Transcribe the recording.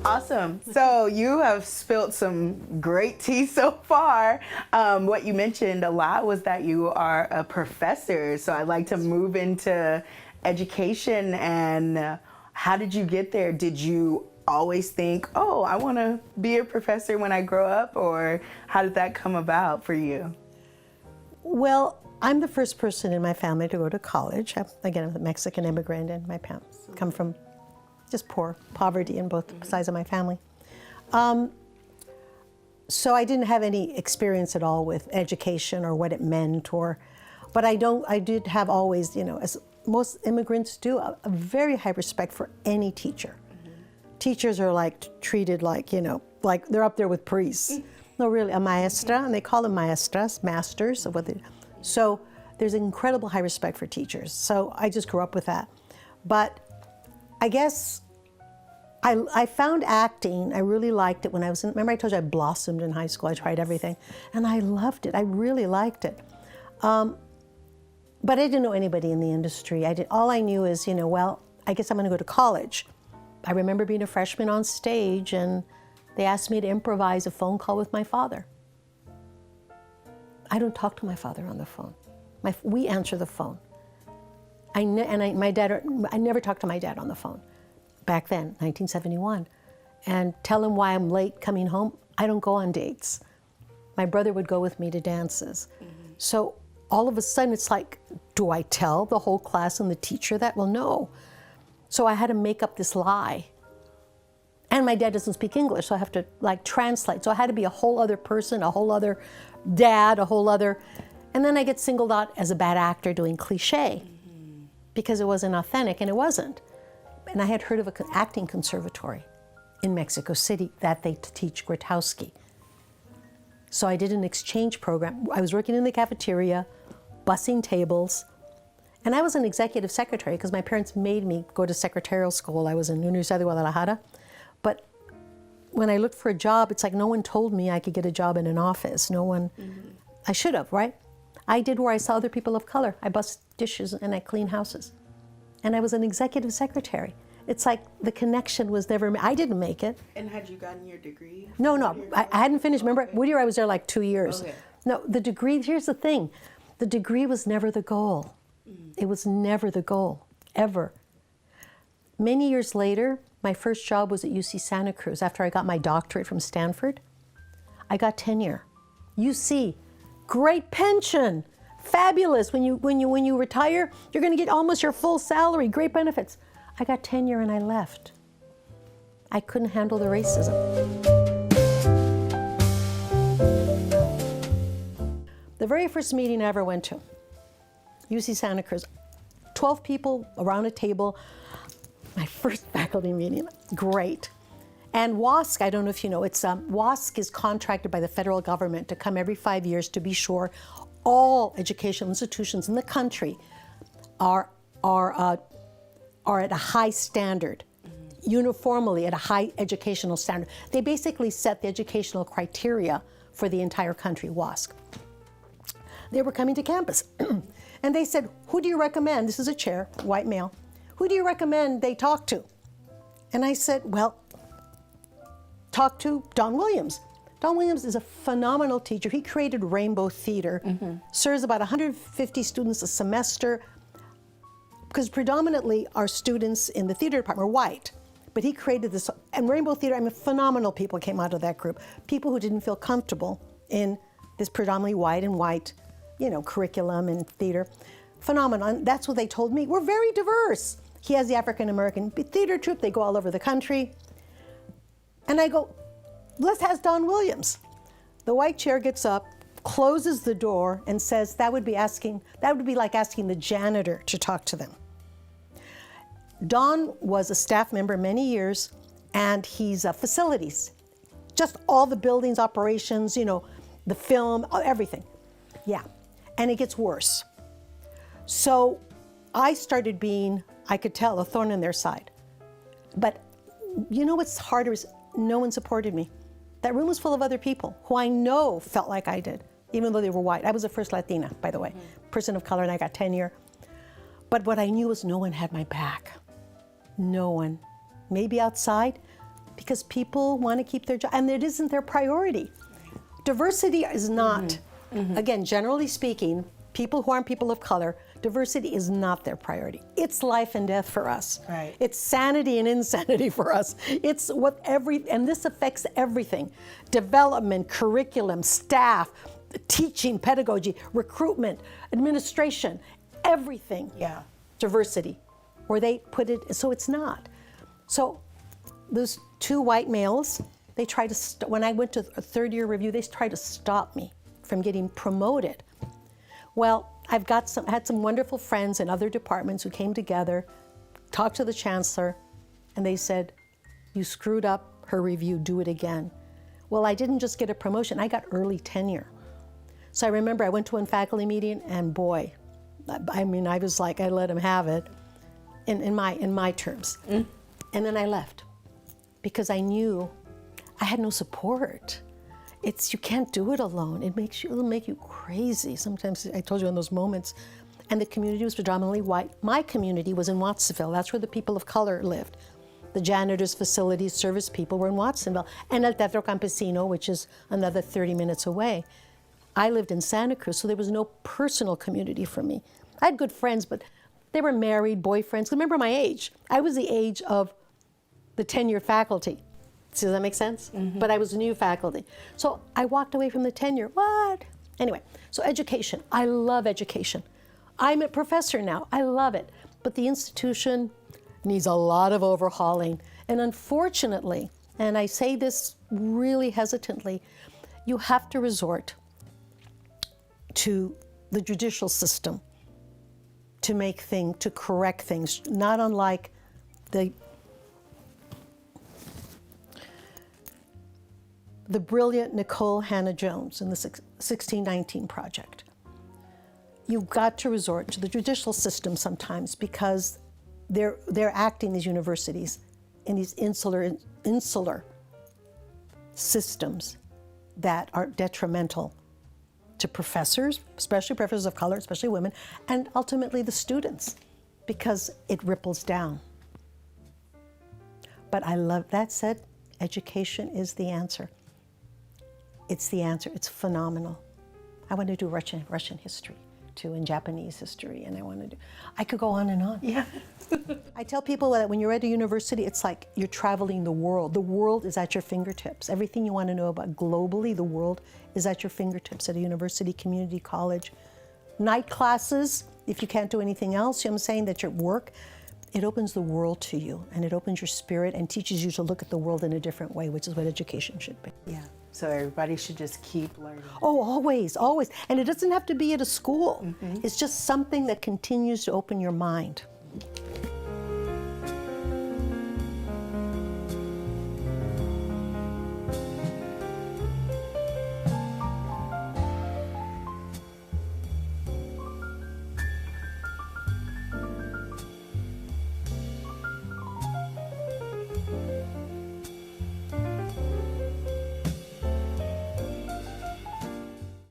Awesome. So you have spilled some great tea so far. What you mentioned a lot was that you are a professor. So I'd like to move into education. And how did you get there? Did you always think, oh, I want to be a professor when I grow up? Or how did that come about for you? Well, I'm the first person in my family to go to college. Again, I'm a Mexican immigrant, and my parents come from just poverty in both sides of my family. So I didn't have any experience at all with education or what it meant, but I did have always, as most immigrants do, a very high respect for any teacher. Teachers are treated like they're up there with priests. No, really, a maestra, and they call them maestras, masters of what they do. So there's an incredible high respect for teachers. So I just grew up with that. But I guess I found acting, I really liked it when I was remember I told you I blossomed in high school, I tried everything, and I loved it, I really liked it. But I didn't know anybody in the industry. All I knew is, well, I guess I'm gonna go to college. I remember being a freshman on stage, and they asked me to improvise a phone call with my father. I don't talk to my father on the phone. We answer the phone. I never talked to my dad on the phone. Back then, 1971, and tell him why I'm late coming home. I don't go on dates. My brother would go with me to dances. So all of a sudden it's like, do I tell the whole class and the teacher that? Well, no. So I had to make up this lie. And my dad doesn't speak English, so I have to translate. So I had to be a whole other person, a whole other dad, and then I get singled out as a bad actor doing cliche because it wasn't authentic, and it wasn't. And I had heard of an acting conservatory in Mexico City that they teach Grotowski. So I did an exchange program. I was working in the cafeteria, bussing tables, and I was an executive secretary because my parents made me go to secretarial school. I was in Universidad de Guadalajara. But when I looked for a job, it's like no one told me I could get a job in an office. No one, I should have, right? I did where I saw other people of color. I bust dishes and I clean houses. And I was an executive secretary. It's like the connection was never made. I didn't make it. And had you gotten your degree? No, I hadn't finished. Remember, Whittier, I was there 2 years. Okay. No, the degree, here's the thing. The degree was never the goal. It was never the goal, ever. Many years later, my first job was at UC Santa Cruz after I got my doctorate from Stanford. I got tenure. UC, great pension. Fabulous. When you retire, you're going to get almost your full salary, great benefits. I got tenure and I left. I couldn't handle the racism. The very first meeting I ever went to, UC Santa Cruz, 12 people around a table, my first faculty meeting, great. And WASC, I don't know if you know, WASC is contracted by the federal government to come every 5 years to be sure all educational institutions in the country are at a high standard, uniformly at a high educational standard. They basically set the educational criteria for the entire country, WASC. They were coming to campus, and they said, who do you recommend? This is a chair, white male. Who do you recommend they talk to? And I said, well, talk to Don Williams. Don Williams is a phenomenal teacher. He created Rainbow Theater, serves about 150 students a semester, because predominantly our students in the theater department are white. But he created this, and Rainbow Theater, phenomenal people came out of that group. People who didn't feel comfortable in this predominantly white and white, curriculum and theater. Phenomenal, and that's what they told me. We're very diverse. He has the African American theater troupe, they go all over the country. And I go, let's ask Don Williams. The white chair gets up, closes the door, and says that would be like asking the janitor to talk to them. Don was a staff member many years, and he's facilities. Just all the buildings, operations, the film, everything. Yeah, and it gets worse. So I started being, I could tell, a thorn in their side. But what's harder is no one supported me. That room was full of other people who I know felt like I did. even though they were white. I was the first Latina, by the way, person of color, and I got tenure. But what I knew was no one had my back. No one. Maybe outside, because people want to keep their job, and it isn't their priority. Diversity is not, again, generally speaking, people who aren't people of color, diversity is not their priority. It's life and death for us. Right. It's sanity and insanity for us. It's what and this affects everything. Development, curriculum, staff, teaching, pedagogy, recruitment, administration, everything. Yeah. Diversity. Or they put it, so it's not. So those two white males, they tried to, when I went to a third year review, they tried to stop me from getting promoted. Well, I've had some wonderful friends in other departments who came together, talked to the chancellor, and they said, you screwed up her review, do it again. Well, I didn't just get a promotion, I got early tenure. So I remember I went to one faculty meeting, and boy, I mean, I was like, I let him have it in my terms. And then I left because I knew I had no support. You can't do it alone. It'll make you crazy. Sometimes, I told you in those moments, and the community was predominantly white. My community was in Watsonville. That's where the people of color lived. The janitors, facilities, service people were in Watsonville, and El Teatro Campesino, which is another 30 minutes away. I lived in Santa Cruz, so there was no personal community for me. I had good friends, but they were married, boyfriends. Remember my age. I was the age of the tenured faculty. Does that make sense? But I was new faculty. So I walked away from the tenure. What? Anyway, so education. I love education. I'm a professor now. I love it. But the institution needs a lot of overhauling. And unfortunately, and I say this really hesitantly, you have to resort to the judicial system to correct things, not unlike the brilliant Nicole Hannah-Jones in the 1619 Project. You've got to resort to the judicial system sometimes because they're acting, these universities, in these insular systems that are detrimental to professors, especially professors of color, especially women, and ultimately the students, because it ripples down. But I love, that said, education is the answer. It's the answer. It's phenomenal. I want to do Russian history too, and Japanese history, and I could go on and on. Yeah. I tell people that when you're at a university, it's like you're traveling the world. The world is at your fingertips. Everything you want to know about globally, the world is at your fingertips at a university, community, college. Night classes, if you can't do anything else, you know what I'm saying, that your work, it opens the world to you, and it opens your spirit and teaches you to look at the world in a different way, which is what education should be. Yeah. So everybody should just keep learning. Oh, always, always. And it doesn't have to be at a school. It's just something that continues to open your mind.